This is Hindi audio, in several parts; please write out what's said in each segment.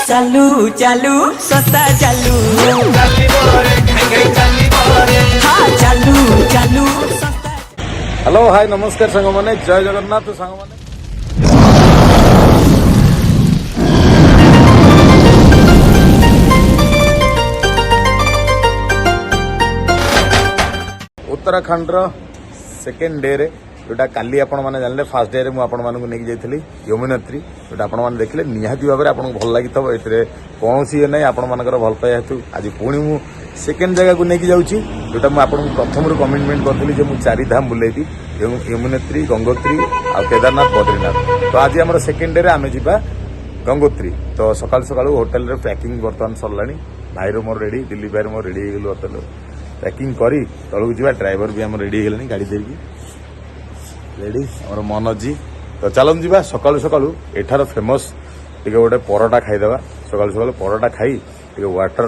चालू चालू सस्ता चालू हाँ चालू चालू सस्ता। हेलो हाय नमस्कार सांग मैंने जय जगन्नाथ सांग मैंने उत्तराखंड सेकेंड डे रे जोटा काली आपण माने जानले फर्स्ट डे रे मु आपण मानकु नेकी जाइथिली यमुनोत्री जोटा आपण माने देखले निहाती भाबरे आपण भल लागिथबो एतरे कोनोसी नै आपण मानकर भल पाए हेतु आज पुणी मु सेकेंड जगह को नेकी जाउची जोटा मु आपण प्रथम रु कमिटमेंट करथिली जे मु चारि धाम बुलेबी यमुनोत्री गंगोत्री आ केदारनाथ बद्रीनाथ। तो आज हमर सेकेंड डे रे आमे जिबा गंगोत्री। तो सकाल सकाल होटल रे पैकिंग बर्तमान सरलानी भाई रो मोर रेडी दिल्ली भाई मोर रेडी गेलु होटल पैकिंग करी तळु जिबा ड्राइवर भी हम रेडी गेलनी गाड़ी देकी रेडी आम मनोजी। तो चलन जी सकालू सकालू एठार फेमस टे गोटे परोटा खाईदेवा सकालू सकालू परोटा खाई टे वाटर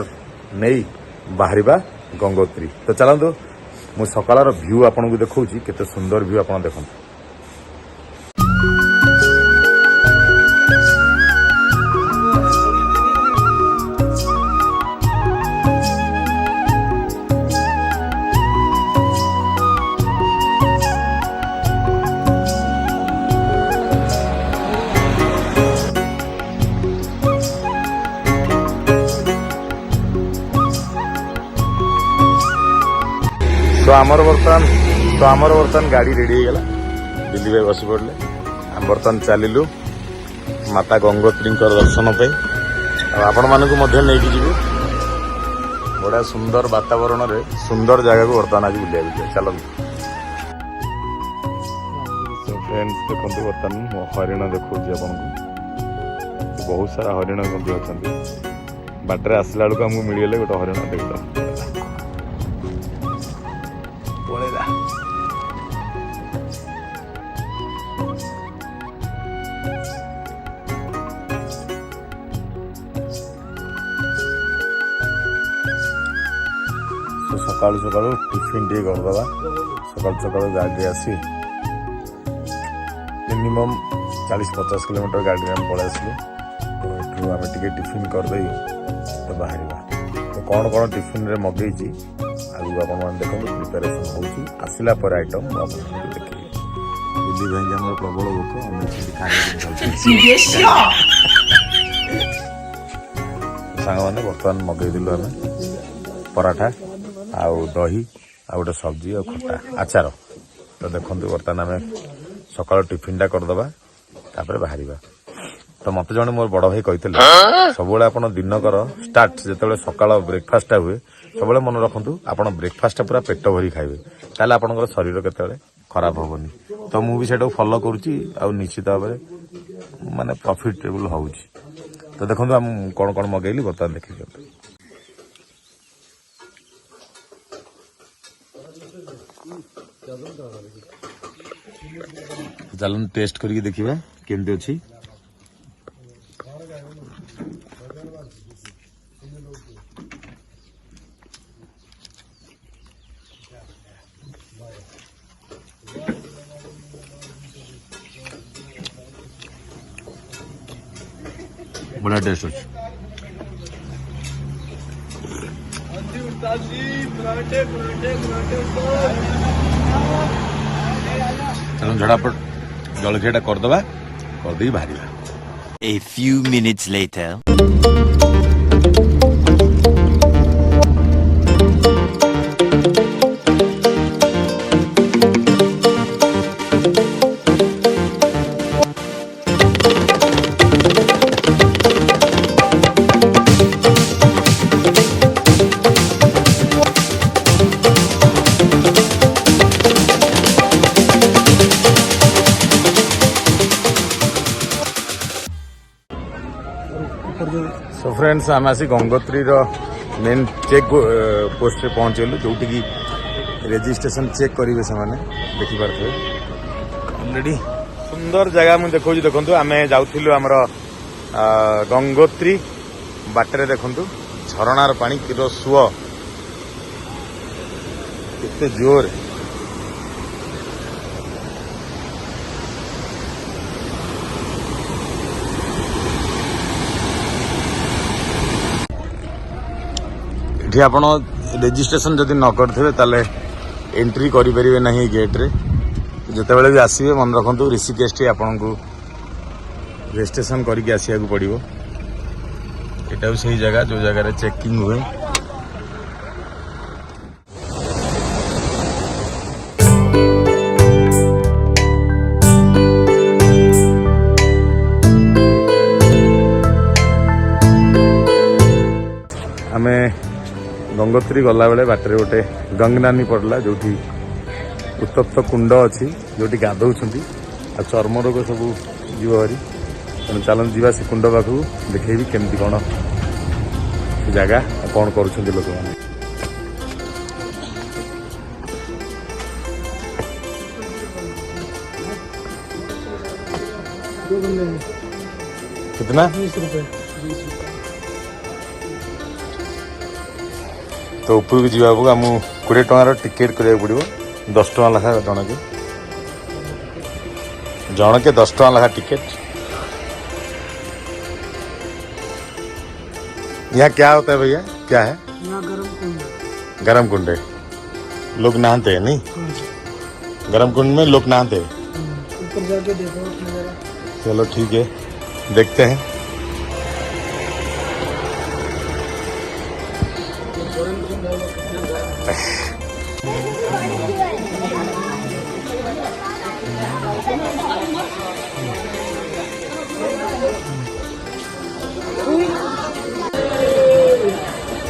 नहीं बाहर गंगोत्री। तो चलतु मु सकाल भ्यू आपन को देखा केते सुंदर भ्यू आप देखते। तो आमर बर्तमान गाड़ी रेडी हो गला दिल्ली भाई बस पड़े आम बर्तमान चलू माता गंगोत्री दर्शन पे आपण मानक नहीं बड़ा सुंदर वातावरण रे सुंदर जगह को बर्तमान आज बुलिया चलो। फ्रेंड्स देखो बर्तमान हरिण देखा आपको बहुत सारा हरिण अच्छा बाटर आसला बेलू आमको मिलगले गोटे हरिण देखता सकाल सकाल टिफिन टे करदे सकाल सकाल गाड़ी आसी मिनिमम 40-50 किलोमीटर गाड़ी में पलि आसलु। तो आम टे टिफिन करदे तो बाहर तो कौन कौन टिफिन रे मगई आगु आप देखो प्रिपेरेसन होची आसला पर आइटम देखिए दिल्ली भाई आम प्रबल भोक सांग मैंने बर्तमान मगई दिलु आम पराठा आउ दही आ गोटे सब्जी और खट्टा आचार। तो देखो बर्तमान आम सकाल टिफिन करदे तापर बाहर। तो मत जने मोर बड़ भाई कहते सब आप दिनकर स्टार्ट जो सकाल ब्रेकफास्ट हुए सब मन रखु आप ब्रेकफास्ट पूरा पेट भरी खाइबे ताले आपनकर शरीर केते खराब होबनी। तो मु भी सेटा फॉलो करूची आ निश्चित भाव माने प्रॉफिटेबल होउची। तो देखो हम कौन कौन मगेली बर्तमान देखिए चलन टेस्ट करके देखिए केमती अच्छी। बड़ा टेस्ट अच्छी चलो झटापट जलखिया करदे करदे बाहर। A few minutes later. So friends आम आसी गंगोत्री मेन चेक पोस्ट पहुंचलु जो रेजिस्ट्रेशन चेक करेंगे से देखिपे ऑलरेडी सुंदर जगह मुझे देखो देखो आम जाऊँ आमर गंगोत्री बाटर देखु झरणार पानी किरो सुओ केते जोर ये आप रेजिस्ट्रेशन जदि न करते ताले एंट्री करें ना गेट्रे जिते बड़े भी आसवे मन रखु ऋषिकेश टी आपन को रजिस्ट्रेशन करके आसिया पड़ो। यहाँ से जगह जो जगह चेकिंग हुए। आमे गंगोत्री गला बेले बाटर गोटे गंगनानी पड़ला जो उत्तप्त कुंड अच्छी जो गाधौ आ चर्म रोग सब जीव हरी तेणु चलन जा से कुंड पाखक देखेबी केमती कौन से जगह कौन कर लोक मैंने। कितना 20 रुपये। तो ऊपर को जावाक आम 20 टकर टिकेट करा पड़ो 10 टका लेखा जनके 10 टका लेखा टिकेट। यहाँ क्या होता है भैया क्या है? यहाँ गरम कुंड है। लोग नहाते हैं नहीं? गरम कुंड में लोग नहाते हैं। ऊपर जाके देखो नजारा। चलो ठीक है देखते हैं।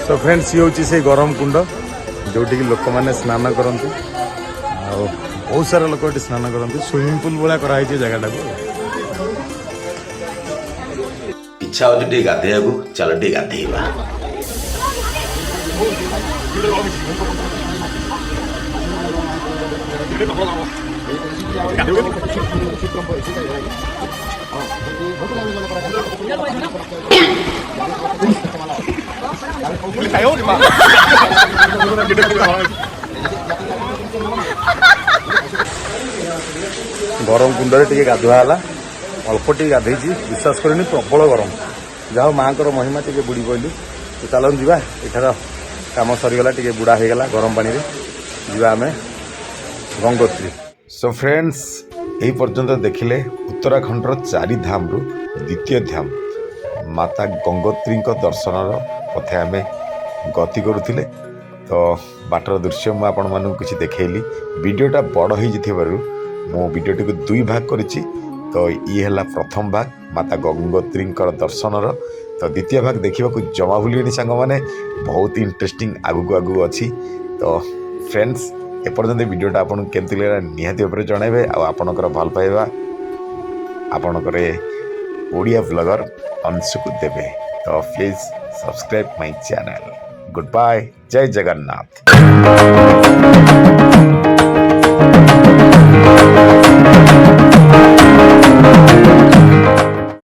तो फ्रेंड्स ये हूँ से गरम कुंड जोटि लोक मैंने स्नान करते बहुत सारा लोक ये स्नान करते स्विमिंग पूल भाया कराई जगह को। इच्छा हो गाधे चल गाधेवा। गरम कुंड टे गाधुआ अल्प टे गाधे विश्वास करनी प्रबल गरम जहाँ माँ को महिमा टे बुड़ी पड़ली। तो चलन जा एठार कम सरीगला टे बुड़ा हो गला गरम पानी जा आम गंगोत्री। सो फ्रेंड्स यही पर्यंत देखिले उत्तराखंडर 4 धाम रु द्वितीय धाम माता गंगोत्री दर्शन पथे आम गति करुले। तो बाटर दृश्य मुझे आपण मानू किसी देखली वीडियोटा बड़ हो मो वीडियोटी को 2 भाग करिछि। तो ये है प्रथम भाग माता गंगोत्री दर्शन। तो द्वितीय भाग देखा जमा भूलिए सांग मैंने बहुत इंटरेस्टिंग आगू आगू अच्छी। तो फ्रेंड्स एपर्यंत वीडियोटा आपन केमती लगा निहाती भाव जनइबे आपणकर भल पाइबा आपणकर ओडिया ब्लॉगर अंशु को देवे। तो please subscribe my channel. Goodbye जय जगन्नाथ।